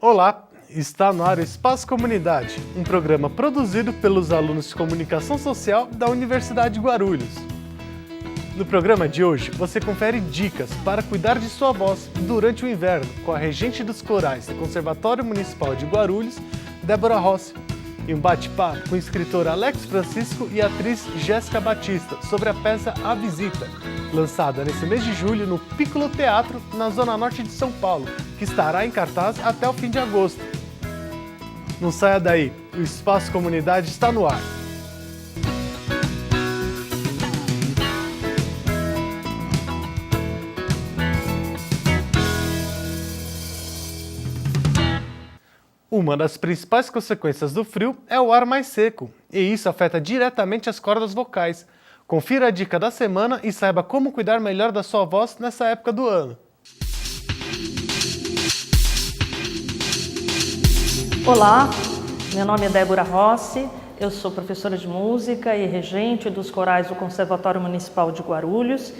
Olá, está no ar o Espaço Comunidade, um programa produzido pelos alunos de Comunicação Social da Universidade de Guarulhos. No programa de hoje, você confere dicas para cuidar de sua voz durante o inverno com a regente dos corais do Conservatório Municipal de Guarulhos, Débora Rossi, e um bate-papo com o escritor Alex Francisco e a atriz Jéssica Batista sobre a peça A Visita, lançada nesse mês de julho no Piccolo Teatro, na zona norte de São Paulo, que estará em cartaz até o fim de agosto. Não saia daí, o Espaço Comunidade está no ar. Uma das principais consequências do frio é o ar mais seco, e isso afeta diretamente as cordas vocais. Confira a dica da semana e saiba como cuidar melhor da sua voz nessa época do ano. Olá, meu nome é Débora Rossi, eu sou professora de música e regente dos corais do Conservatório Municipal de Guarulhos,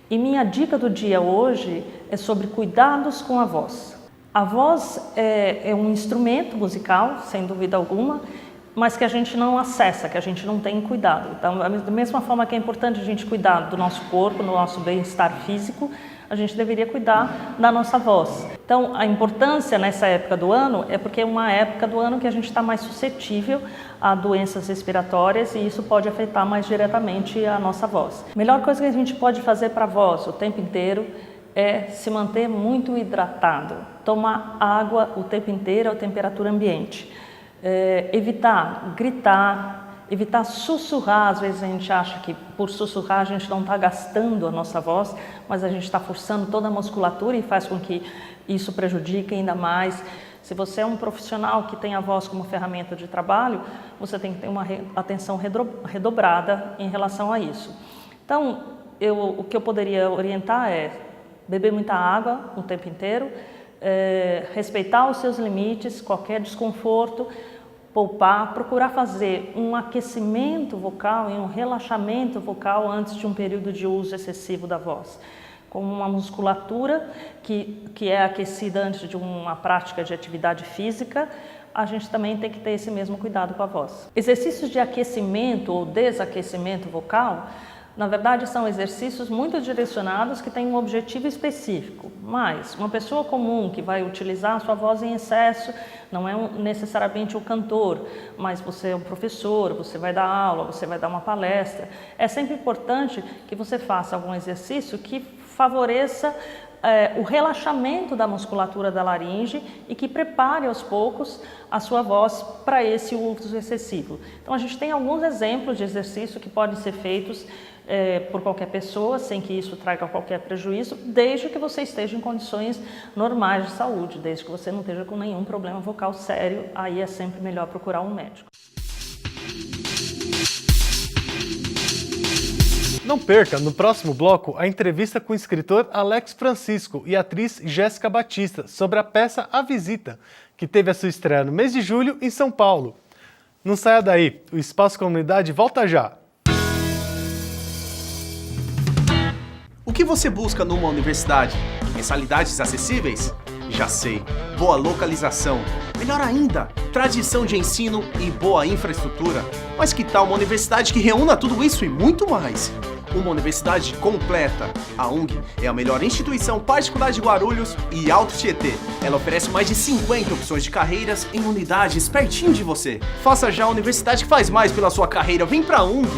e minha dica do dia hoje é sobre cuidados com a voz. A voz é um instrumento musical, sem dúvida alguma, mas que a gente não acessa, que a gente não tem cuidado. Então, da mesma forma que é importante a gente cuidar do nosso corpo, do nosso bem-estar físico, a gente deveria cuidar da nossa voz. Então, a importância nessa época do ano é porque é uma época do ano que a gente está mais suscetível a doenças respiratórias e isso pode afetar mais diretamente a nossa voz. A melhor coisa que a gente pode fazer para a voz o tempo inteiro é se manter muito hidratado, tomar água o tempo inteiro à temperatura ambiente, evitar gritar, evitar sussurrar. Às vezes a gente acha que por sussurrar a gente não está gastando a nossa voz, mas a gente está forçando toda a musculatura e faz com que isso prejudique ainda mais. Se você é um profissional que tem a voz como ferramenta de trabalho, você tem que ter uma atenção redobrada em relação a isso. Então, o que eu poderia orientar é beber muita água o tempo inteiro, respeitar os seus limites, qualquer desconforto, poupar, procurar fazer um aquecimento vocal e um relaxamento vocal antes de um período de uso excessivo da voz. Com uma musculatura que é aquecida antes de uma prática de atividade física, a gente também tem que ter esse mesmo cuidado com a voz. Exercícios de aquecimento ou desaquecimento vocal, na verdade, são exercícios muito direcionados que têm um objetivo específico, mas uma pessoa comum que vai utilizar a sua voz em excesso, não é necessariamente o cantor, mas você é um professor, você vai dar aula, você vai dar uma palestra, é sempre importante que você faça algum exercício que favoreça o relaxamento da musculatura da laringe e que prepare aos poucos a sua voz para esse uso excessivo. Então a gente tem alguns exemplos de exercício que podem ser feitos por qualquer pessoa, sem que isso traga qualquer prejuízo, desde que você esteja em condições normais de saúde, desde que você não esteja com nenhum problema vocal sério, aí é sempre melhor procurar um médico. Não perca, no próximo bloco, a entrevista com o escritor Alex Francisco e a atriz Jéssica Batista sobre a peça A Visita, que teve a sua estreia no mês de julho em São Paulo. Não saia daí, o Espaço Comunidade volta já! O que você busca numa universidade? Mensalidades acessíveis? Já sei, boa localização. Melhor ainda, tradição de ensino e boa infraestrutura. Mas que tal uma universidade que reúna tudo isso e muito mais? Uma universidade completa. A UNG é a melhor instituição particular de Guarulhos e Alto Tietê. Ela oferece mais de 50 opções de carreiras em unidades pertinho de você. Faça já a universidade que faz mais pela sua carreira. Vem pra UNG!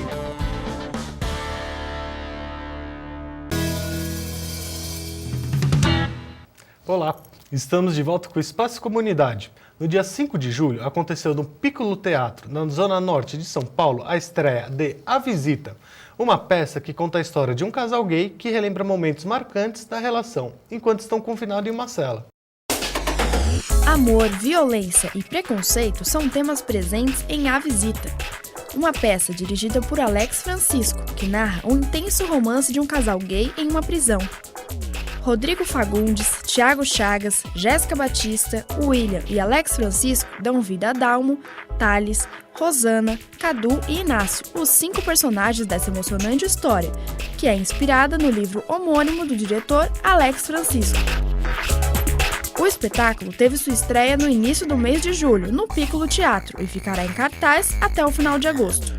Olá, estamos de volta com o Espaço Comunidade. No dia 5 de julho, aconteceu no Piccolo Teatro, na zona norte de São Paulo, a estreia de A Visita, uma peça que conta a história de um casal gay que relembra momentos marcantes da relação, enquanto estão confinados em uma cela. Amor, violência e preconceito são temas presentes em A Visita, uma peça dirigida por Alex Francisco, que narra um intenso romance de um casal gay em uma prisão. Rodrigo Fagundes, Thiago Chagas, Jéssica Batista, William e Alex Francisco dão vida a Dalmo, Thales, Rosana, Cadu e Inácio, os 5 personagens dessa emocionante história, que é inspirada no livro homônimo do diretor Alex Francisco. O espetáculo teve sua estreia no início do mês de julho, no Piccolo Teatro, e ficará em cartaz até o final de agosto.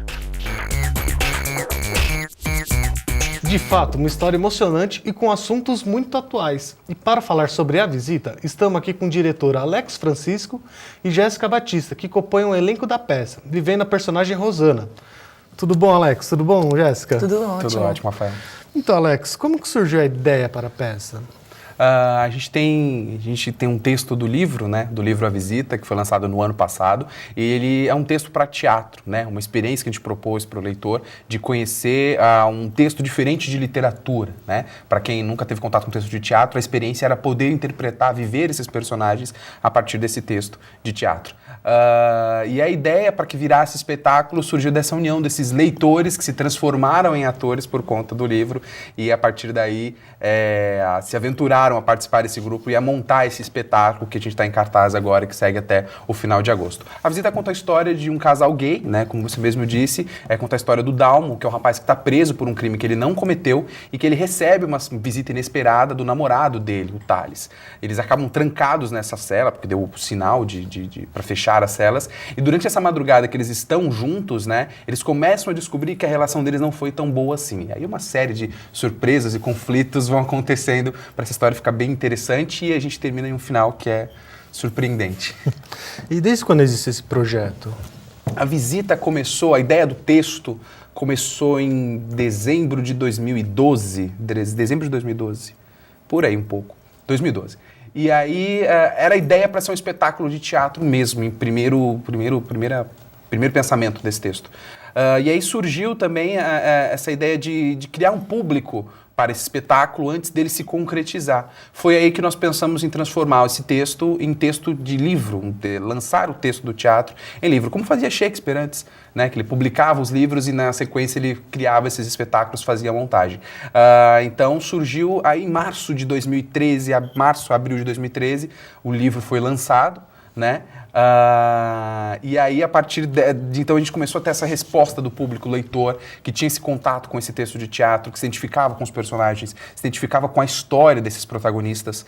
De fato, uma história emocionante e com assuntos muito atuais. E para falar sobre A Visita, estamos aqui com o diretor Alex Francisco e Jéssica Batista, que compõem o elenco da peça, vivendo a personagem Rosana. Tudo bom, Alex? Tudo bom, Jéssica? Tudo ótimo. Tudo ótimo, Rafael. Então, Alex, como que surgiu a ideia para a peça? A gente tem um texto do livro, né, do livro A Visita, que foi lançado no ano passado, e ele é um texto para teatro, né, uma experiência que a gente propôs para o leitor de conhecer um texto diferente de literatura, né. Para quem nunca teve contato com texto de teatro, a experiência era poder interpretar, viver esses personagens a partir desse texto de teatro. E a ideia para que virasse espetáculo surgiu dessa união desses leitores que se transformaram em atores por conta do livro e a partir daí se aventuraram a participar desse grupo e a montar esse espetáculo que a gente está em cartaz agora e que segue até o final de agosto. A Visita conta a história de um casal gay, né, como você mesmo disse, conta a história do Dalmo, que é um rapaz que está preso por um crime que ele não cometeu e que ele recebe uma visita inesperada do namorado dele, o Thales. Eles acabam trancados nessa cela, porque deu o sinal para fechar as celas, e durante essa madrugada que eles estão juntos, né, eles começam a descobrir que a relação deles não foi tão boa assim. E aí uma série de surpresas e conflitos vão acontecendo para essa história ficar bem interessante e a gente termina em um final que é surpreendente. E desde quando existe esse projeto? A Visita começou, a ideia do texto começou em dezembro de 2012, por aí um pouco, 2012. E aí era a ideia para ser um espetáculo de teatro mesmo, em primeiro pensamento desse texto. E aí surgiu também essa ideia de criar um público para esse espetáculo antes dele se concretizar. Foi aí que nós pensamos em transformar esse texto em texto de livro, lançar o texto do teatro em livro, como fazia Shakespeare antes, né, que ele publicava os livros e na sequência ele criava esses espetáculos, fazia a montagem. Então surgiu aí em março de 2013, abril de 2013, o livro foi lançado, né? E aí, a partir de então, a gente começou a ter essa resposta do público leitor, que tinha esse contato com esse texto de teatro, que se identificava com os personagens, se identificava com a história desses protagonistas,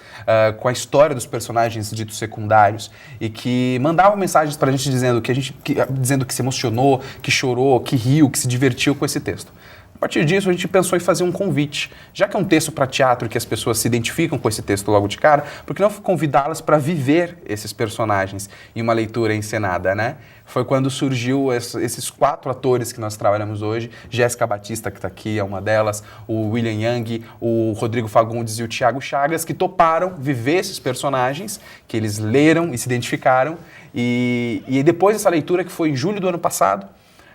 com a história dos personagens ditos secundários, e que mandavam mensagens pra gente dizendo que se emocionou, que chorou, que riu, que se divertiu com esse texto. A partir disso, a gente pensou em fazer um convite. Já que é um texto para teatro que as pessoas se identificam com esse texto logo de cara, por que não convidá-las para viver esses personagens em uma leitura encenada, né? Foi quando surgiu esses 4 atores que nós trabalhamos hoje. Jéssica Batista, que está aqui, é uma delas, o William Young, o Rodrigo Fagundes e o Thiago Chagas, que toparam viver esses personagens, que eles leram e se identificaram. E depois dessa leitura, que foi em julho do ano passado,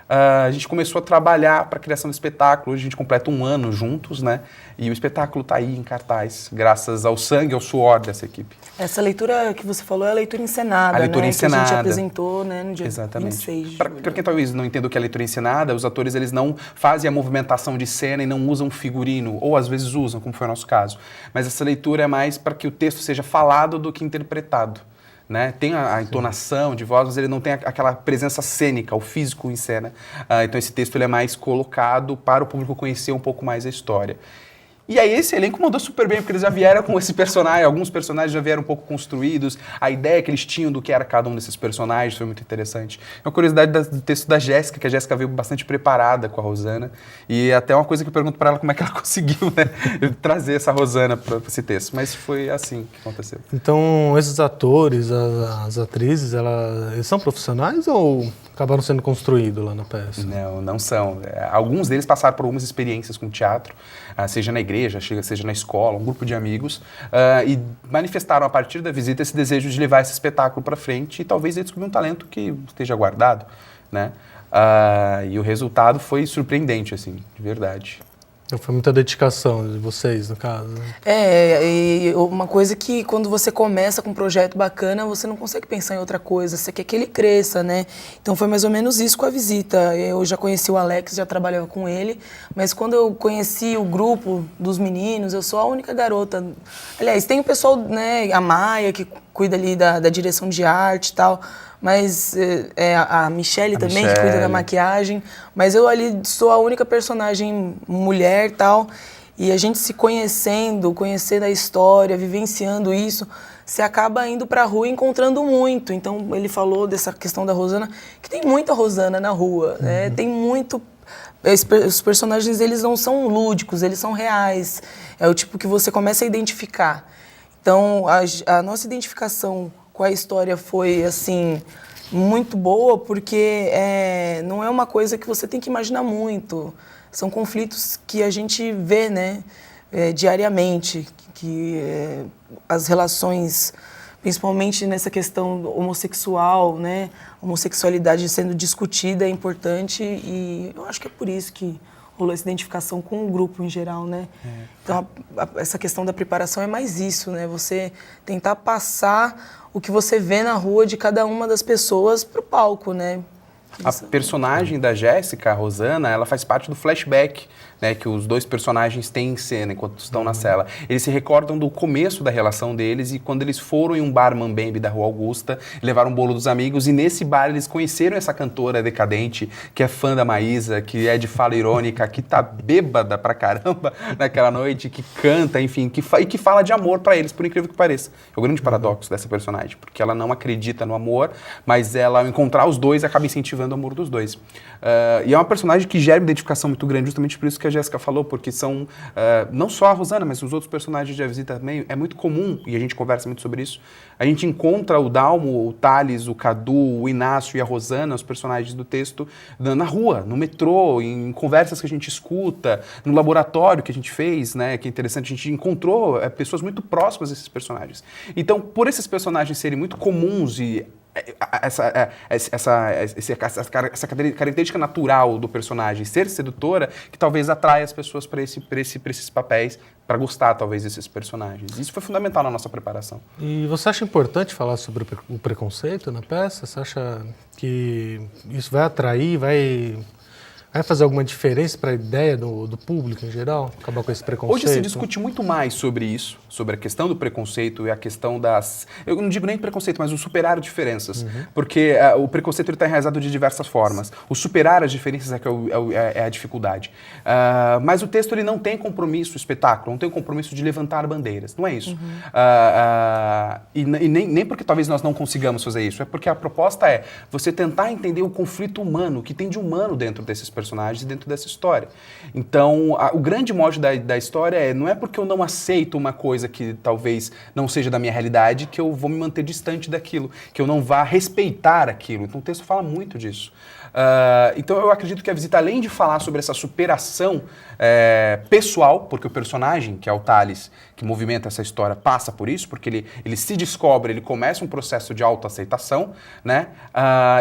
a gente começou a trabalhar para a criação do espetáculo. Hoje a gente completa 1 ano juntos, né? E o espetáculo está aí em cartaz, graças ao sangue e ao suor dessa equipe. Essa leitura que você falou é a leitura encenada, a leitura encenada. Que a gente apresentou, né, no dia Exatamente. 26 de Para quem talvez não entenda o que é leitura encenada, os atores eles não fazem a movimentação de cena e não usam figurino, ou às vezes usam, como foi o nosso caso. Mas essa leitura é mais para que o texto seja falado do que interpretado. Né? Tem a entonação de voz, mas ele não tem aquela presença cênica, o físico em cena. Então esse texto ele é mais colocado para o público conhecer um pouco mais a história. E aí esse elenco mandou super bem, porque eles já vieram com esse personagem, alguns personagens já vieram um pouco construídos, a ideia que eles tinham do que era cada um desses personagens foi muito interessante. Uma curiosidade do texto da Jéssica, que a Jéssica veio bastante preparada com a Rosana, e até uma coisa que eu pergunto para ela como é que ela conseguiu, né, trazer essa Rosana para esse texto, mas foi assim que aconteceu. Então esses atores, as atrizes, eles são profissionais ou acabaram sendo construídos lá na peça? Não, não são. Alguns deles passaram por algumas experiências com teatro, seja na igreja, seja na escola, um grupo de amigos, e manifestaram a partir da visita esse desejo de levar esse espetáculo para frente e talvez descobrir um talento que esteja guardado, né? E o resultado foi surpreendente, assim, de verdade. Então foi muita dedicação de vocês, no caso. E uma coisa que quando você começa com um projeto bacana, você não consegue pensar em outra coisa, você quer que ele cresça, né? Então foi mais ou menos isso com a visita. Eu já conheci o Alex, já trabalhava com ele, mas quando eu conheci o grupo dos meninos, eu sou a única garota. Aliás, tem o pessoal, né, a Maia, que cuida ali da direção de arte e tal, mas a Michelle também, que cuida da maquiagem, mas eu ali sou a única personagem mulher e tal, E a gente se conhecendo a história, vivenciando isso, você acaba indo pra rua e encontrando muito. Então, ele falou dessa questão da Rosana, que tem muita Rosana na rua, né? Tem muito... Os personagens, eles não são lúdicos, eles são reais. É o tipo que você começa a identificar. Então, a nossa identificação com a história foi, assim, muito boa, porque não é uma coisa que você tem que imaginar muito. São conflitos que a gente vê, né, diariamente, as relações, principalmente nessa questão homossexual, né, homossexualidade sendo discutida é importante, e eu acho que é por isso que rolou essa identificação com o grupo em geral, né? Então, essa questão da preparação é mais isso, né? Você tentar passar o que você vê na rua de cada uma das pessoas pro palco, né? A personagem da Jéssica, a Rosana, ela faz parte do flashback, né, que os dois personagens têm em cena enquanto estão na cela. Eles se recordam do começo da relação deles e quando eles foram em um bar Mambembe da Rua Augusta, levaram um bolo dos amigos e nesse bar eles conheceram essa cantora decadente, que é fã da Maísa, que é de fala irônica, que tá bêbada pra caramba naquela noite, que canta, enfim, e que fala de amor pra eles, por incrível que pareça. É o grande paradoxo dessa personagem, porque ela não acredita no amor, mas ela, ao encontrar os dois, acaba incentivando o amor dos dois. E é uma personagem que gera uma identificação muito grande, justamente por isso que a Jéssica falou, porque são, não só a Rosana, mas os outros personagens de A Visita também, é muito comum, e a gente conversa muito sobre isso, a gente encontra o Dalmo, o Thales, o Cadu, o Inácio e a Rosana, os personagens do texto, na rua, no metrô, em conversas que a gente escuta, no laboratório que a gente fez, né, que é interessante, a gente encontrou pessoas muito próximas desses personagens. Então, por esses personagens serem muito comuns e essa característica natural do personagem ser sedutora, que talvez atrai as pessoas para esses papéis, para gostar talvez desses personagens. Isso foi fundamental na nossa preparação. E você acha importante falar sobre o preconceito na peça? Você acha que isso vai atrair, vai fazer alguma diferença para a ideia do público em geral? Acabar com esse preconceito? Hoje se discute muito mais sobre isso, sobre a questão do preconceito e a questão das... Eu não digo nem preconceito, mas o superar diferenças. Porque o preconceito está enraizado de diversas formas. O superar as diferenças é a dificuldade. Mas o texto ele não tem compromisso, o espetáculo, não tem compromisso de levantar bandeiras. Não é isso. E nem porque talvez nós não consigamos fazer isso. É porque a proposta é você tentar entender o conflito humano, o que tem de humano dentro desses personagens e dentro dessa história. Então, o grande mote da história não é porque eu não aceito uma coisa que talvez não seja da minha realidade que eu vou me manter distante daquilo, que eu não vá respeitar aquilo. Então, o texto fala muito disso. Então, eu acredito que A Visita, além de falar sobre essa superação pessoal, porque o personagem, que é o Thales, que movimenta essa história, passa por isso, porque ele se descobre, ele começa um processo de autoaceitação, né?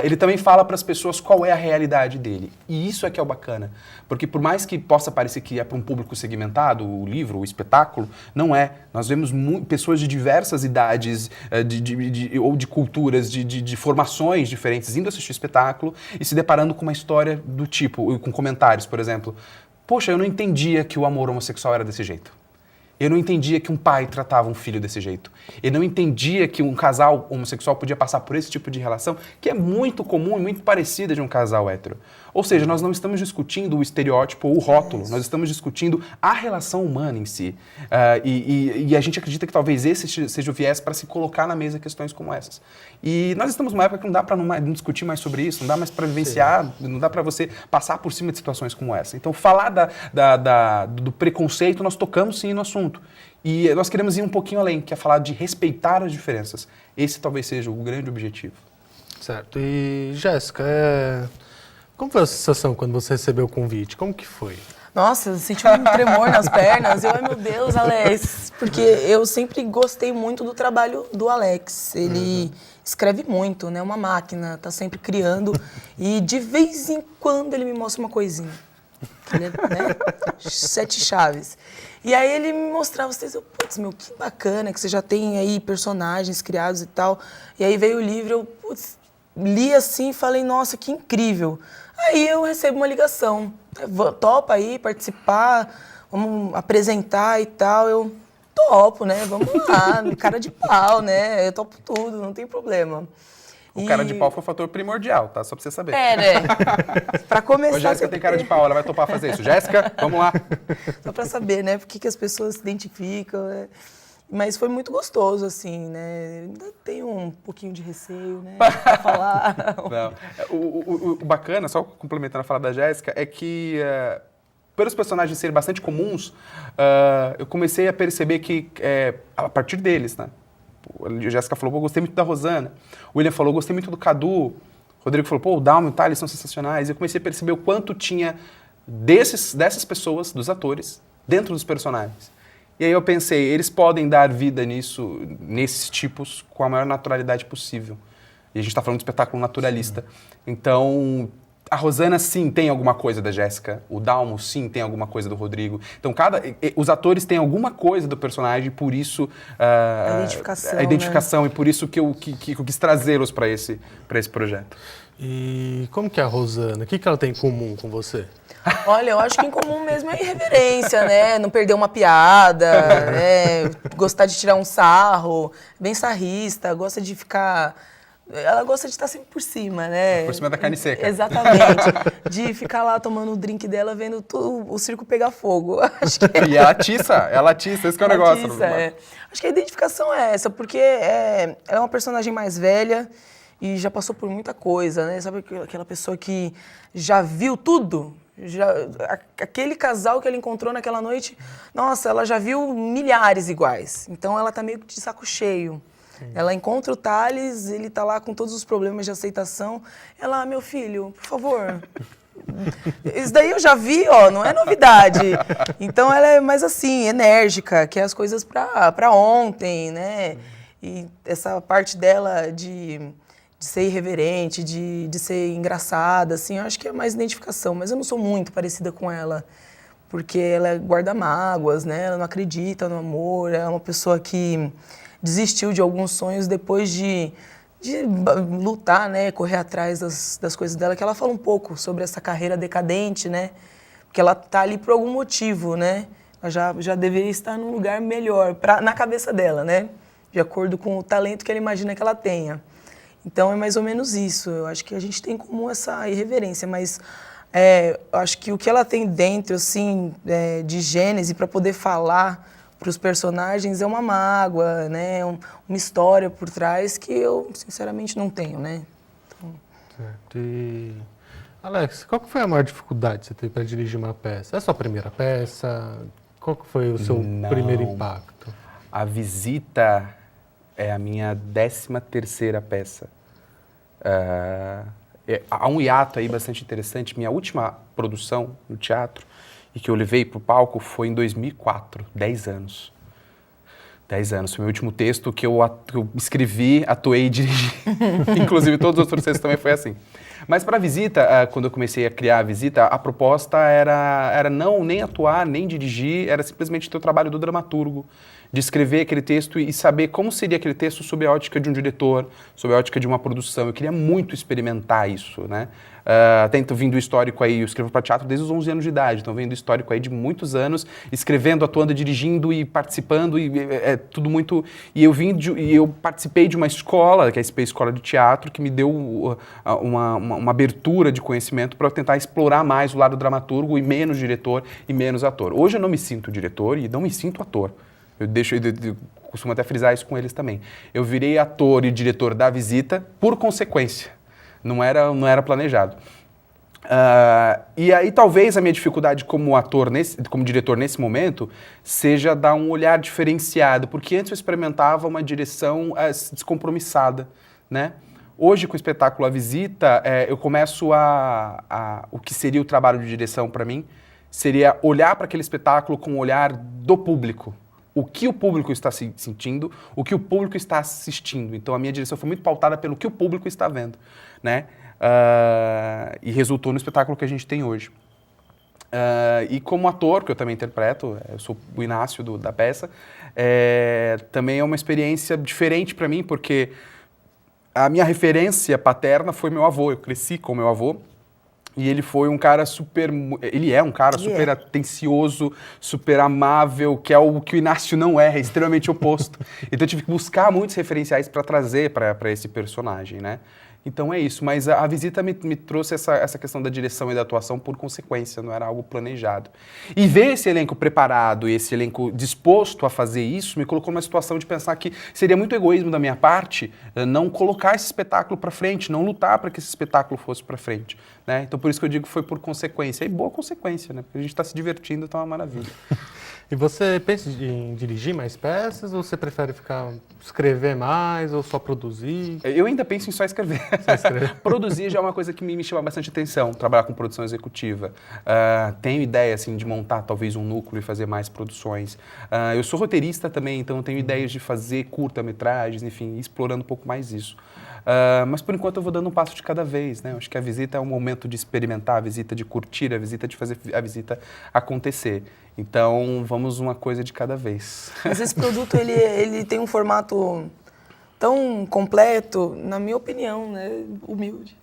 Ele também fala para as pessoas qual é a realidade dele. E isso é que é o bacana. Porque por mais que possa parecer que é para um público segmentado, o livro, o espetáculo, não é. Nós vemos pessoas de diversas idades, ou de culturas, de formações diferentes, indo assistir o espetáculo e se deparando com uma história do tipo, com comentários, por exemplo. Poxa, eu não entendia que o amor homossexual era desse jeito. Eu não entendia que um pai tratava um filho desse jeito. Eu não entendia que um casal homossexual podia passar por esse tipo de relação, que é muito comum e muito parecida de um casal hétero. Ou seja, nós não estamos discutindo o estereótipo ou o rótulo, nós estamos discutindo a relação humana em si. E a gente acredita que talvez esse seja o viés para se colocar na mesa questões como essas. E nós estamos numa época que não dá para não discutir mais sobre isso, não dá mais para vivenciar, não dá para você passar por cima de situações como essa. Então, falar do preconceito, nós tocamos sim no assunto. E nós queremos ir um pouquinho além, que é falar de respeitar as diferenças. Esse talvez seja o grande objetivo. Certo. E, Jéssica, como foi a sensação quando você recebeu o convite? Como que foi? Nossa, eu senti um tremor nas pernas. Ai, meu Deus, Alex. Porque eu sempre gostei muito do trabalho do Alex. Ele escreve muito, né? Uma máquina, tá sempre criando. E de vez em quando ele me mostra uma coisinha. Ele, né? 7 chaves. E aí ele me mostrava, vocês, putz, meu, que bacana que você já tem aí personagens criados e tal. E aí veio o livro, eu, putz, li assim e falei, nossa, que incrível. Aí eu recebo uma ligação, topa aí participar, vamos apresentar e tal. Eu topo, né, vamos lá, cara de pau, né, eu topo tudo, não tem problema. O cara de pau foi um fator primordial, tá? Só pra você saber. né? Pra começar... Ô, Jéssica tem cara de pau, ela vai topar fazer isso. Jéssica, vamos lá. Só pra saber, né? Por que as pessoas se identificam, né? Mas foi muito gostoso, assim, né? Ainda tenho um pouquinho de receio, né? Pra falar. Não. O bacana, só complementando a fala da Jéssica, é que pelos personagens serem bastante comuns, eu comecei a perceber que, a partir deles, né? A Jéssica falou, pô, gostei muito da Rosana. O William falou, gostei muito do Cadu. O Rodrigo falou, pô, o Dalmo e o Thales são sensacionais. Eu comecei a perceber o quanto tinha dessas pessoas, dos atores, dentro dos personagens. E aí eu pensei, eles podem dar vida nesses tipos, com a maior naturalidade possível. E a gente está falando de espetáculo naturalista. Sim. Então, a Rosana, sim, tem alguma coisa da Jéssica. O Dalmo, sim, tem alguma coisa do Rodrigo. Então, os atores têm alguma coisa do personagem, por isso... a identificação, né? E por isso que eu quis trazê-los para esse projeto. E como que é a Rosana? O que ela tem em comum com você? Olha, eu acho que em comum mesmo é irreverência, né? Não perder uma piada, né? Gostar de tirar um sarro, bem sarrista, gosta de ficar... Ela gosta de estar sempre por cima, né? Por cima da carne seca. Exatamente. De ficar lá tomando o drink dela, vendo o circo pegar fogo. Acho que... E ela atiça, esse que é o negócio. Acho que a identificação é essa, porque ela é uma personagem mais velha e já passou por muita coisa, né? Sabe aquela pessoa que já viu tudo? Aquele casal que ela encontrou naquela noite, nossa, ela já viu milhares iguais. Então ela tá meio que de saco cheio. Sim. Ela encontra o Thales, ele tá lá com todos os problemas de aceitação. Ela, meu filho, por favor. Isso daí eu já vi, ó, não é novidade. Então ela é mais assim, enérgica, quer as coisas pra ontem, né? E essa parte dela de ser irreverente, de ser engraçada, assim, eu acho que é mais identificação. Mas eu não sou muito parecida com ela, porque ela guarda mágoas, né? Ela não acredita no amor, é uma pessoa que desistiu de alguns sonhos depois de lutar, né? Correr atrás das coisas dela, que ela fala um pouco sobre essa carreira decadente, né? Porque ela tá ali por algum motivo, né? Ela já deveria estar num lugar melhor, na cabeça dela, né? De acordo com o talento que ela imagina que ela tenha. Então é mais ou menos isso. Eu acho que a gente tem como essa irreverência, mas eu acho que o que ela tem dentro, assim, de gênese para poder falar para os personagens é uma mágoa, né? Uma história por trás que eu, sinceramente, não tenho, né? Então... Certo. E... Alex, qual que foi a maior dificuldade que você teve para dirigir uma peça? É a sua primeira peça? Qual que foi o seu primeiro impacto? A Visita é a minha 13ª peça. Há um hiato aí bastante interessante. Minha última produção no teatro e que eu levei para o palco foi em 2004, 10 anos. 10 anos. Foi o meu último texto que eu escrevi, atuei e dirigi. Inclusive, todos os outros textos também foi assim. Mas para a Visita, quando eu comecei a criar a Visita, a proposta era não nem atuar, nem dirigir, era simplesmente ter o trabalho do dramaturgo, de escrever aquele texto e saber como seria aquele texto sob a ótica de um diretor, sob a ótica de uma produção. Eu queria muito experimentar isso, né? Até então, vindo o histórico aí, eu escrevo para teatro desde os 11 anos de idade, então vendo o histórico aí de muitos anos, escrevendo, atuando, dirigindo e participando, e é tudo muito... E eu participei de uma escola, que é a SP Escola de Teatro, que me deu uma abertura de conhecimento para tentar explorar mais o lado dramaturgo e menos diretor e menos ator. Hoje eu não me sinto diretor e não me sinto ator. Eu costumo até frisar isso com eles também. Eu virei ator e diretor da Visita por consequência. Não era planejado. E aí talvez a minha dificuldade como ator, como diretor nesse momento, seja dar um olhar diferenciado, porque antes eu experimentava uma direção descompromissada, né? Hoje, com o espetáculo A Visita, eu começo o que seria o trabalho de direção para mim, seria olhar para aquele espetáculo com o olhar do público. O que o público está sentindo, o que o público está assistindo. Então, a minha direção foi muito pautada pelo que o público está vendo, né? E resultou no espetáculo que a gente tem hoje. E como ator, que eu também interpreto, eu sou o Inácio da peça, também é uma experiência diferente para mim, porque a minha referência paterna foi meu avô. Eu cresci com meu avô E ele foi um cara super... Ele é um cara super atencioso, super amável, que é o que o Inácio não é extremamente oposto. Então eu tive que buscar muitos referenciais para trazer para esse personagem, né? Então é isso, mas a visita me trouxe essa questão da direção e da atuação por consequência, não era algo planejado. E ver esse elenco preparado e esse elenco disposto a fazer isso me colocou numa situação de pensar que seria muito egoísmo da minha parte não colocar esse espetáculo para frente, não lutar para que esse espetáculo fosse para frente, né? Então por isso que eu digo que foi por consequência, e boa consequência, né? Porque a gente está se divertindo, então é uma maravilha. E você pensa em dirigir mais peças ou você prefere escrever mais ou só produzir? Eu ainda penso em só escrever. Produzir já é uma coisa que me chama bastante atenção, trabalhar com produção executiva. Tenho ideia assim, de montar talvez um núcleo e fazer mais produções. Eu sou roteirista também, então tenho ideias de fazer curta-metragens, enfim, explorando um pouco mais isso. Mas por enquanto eu vou dando um passo de cada vez, né? Eu acho que a visita é um momento de experimentar, a visita de curtir, a visita de fazer a visita acontecer. Então vamos uma coisa de cada vez. Mas esse produto ele tem um formato tão completo, na minha opinião, né, humilde,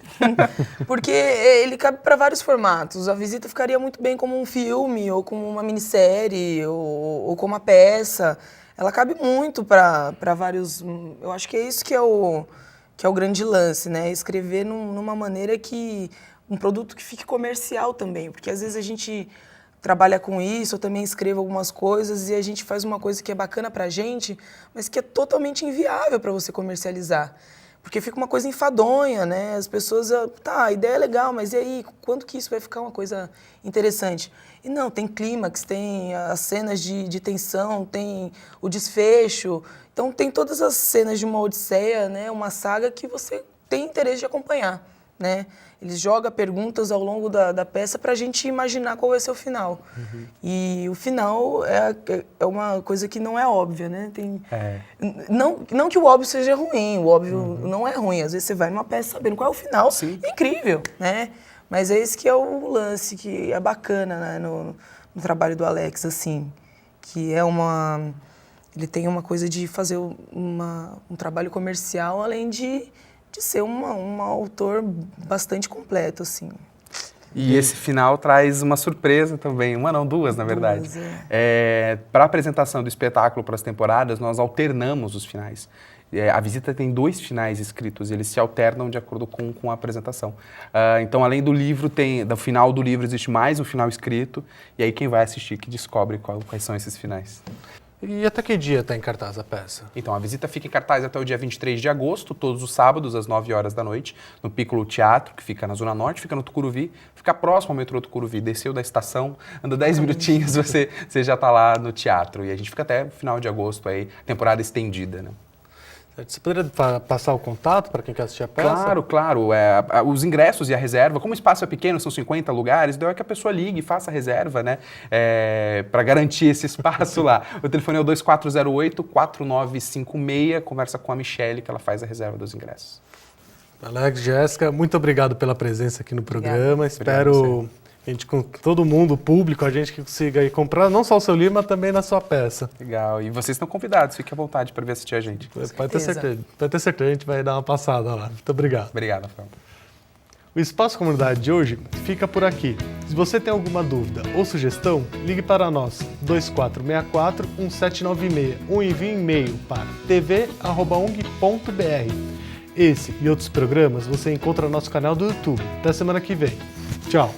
porque ele cabe para vários formatos. A visita ficaria muito bem como um filme, ou como uma minissérie, ou como uma peça. Ela cabe muito para vários... Eu acho que é isso que é o grande lance, né? Escrever numa maneira que... um produto que fique comercial também, porque às vezes a gente trabalha com isso, eu também escrevo algumas coisas e a gente faz uma coisa que é bacana pra gente, mas que é totalmente inviável para você comercializar. Porque fica uma coisa enfadonha, né? As pessoas, a ideia é legal, mas e aí, quando que isso vai ficar uma coisa interessante? E não, tem clímax, tem as cenas de tensão, tem o desfecho. Então tem todas as cenas de uma odisseia, né? Uma saga que você tem interesse de acompanhar, né? Eles jogam perguntas ao longo da peça para a gente imaginar qual vai ser o final. Uhum. E o final é uma coisa que não é óbvia, né? Não que o óbvio seja ruim, o óbvio não é ruim. Às vezes você vai numa peça sabendo qual é o final, incrível, né? Mas é esse que é o lance, que é bacana, né? no trabalho do Alex, assim, que é ele tem uma coisa de fazer um trabalho comercial, além de ser um autor bastante completo, assim. E esse final traz uma surpresa também, uma não, duas, na verdade. Para a apresentação do espetáculo para as temporadas, nós alternamos os finais. A visita tem 2 finais escritos, eles se alternam de acordo com a apresentação. Então, além do livro, do final do livro existe mais um final escrito, e aí quem vai assistir que descobre quais são esses finais. E até que dia está em cartaz a peça? Então, a visita fica em cartaz até o dia 23 de agosto, todos os sábados, às 9 horas da noite, no Piccolo Teatro, que fica na Zona Norte, fica no Tucuruvi, fica próximo ao metrô Tucuruvi. Desceu da estação, anda 10 minutinhos, você já está lá no teatro. E a gente fica até o final de agosto, aí, temporada estendida, né? Você poderia passar o contato para quem quer assistir a peça? Claro. Os ingressos e a reserva, como o espaço é pequeno, são 50 lugares, então é que a pessoa ligue e faça a reserva, né? Para garantir esse espaço lá. O telefone é o 2408-4956, conversa com a Michele, que ela faz a reserva dos ingressos. Alex, Jéssica, muito obrigado pela presença aqui no programa. Espero a gente, com todo mundo, o público, a gente que consiga ir comprar não só o seu livro, mas também na sua peça. Legal. E vocês estão convidados, fiquem à vontade para vir assistir a gente. Pode ter certeza, a gente vai dar uma passada lá. Muito obrigado. Obrigado, Rafael. O Espaço Comunidade de hoje fica por aqui. Se você tem alguma dúvida ou sugestão, ligue para nós 2464-1796 ou envie um e-mail para tv@ung.br. Esse e outros programas você encontra no nosso canal do YouTube. Até semana que vem. Tchau!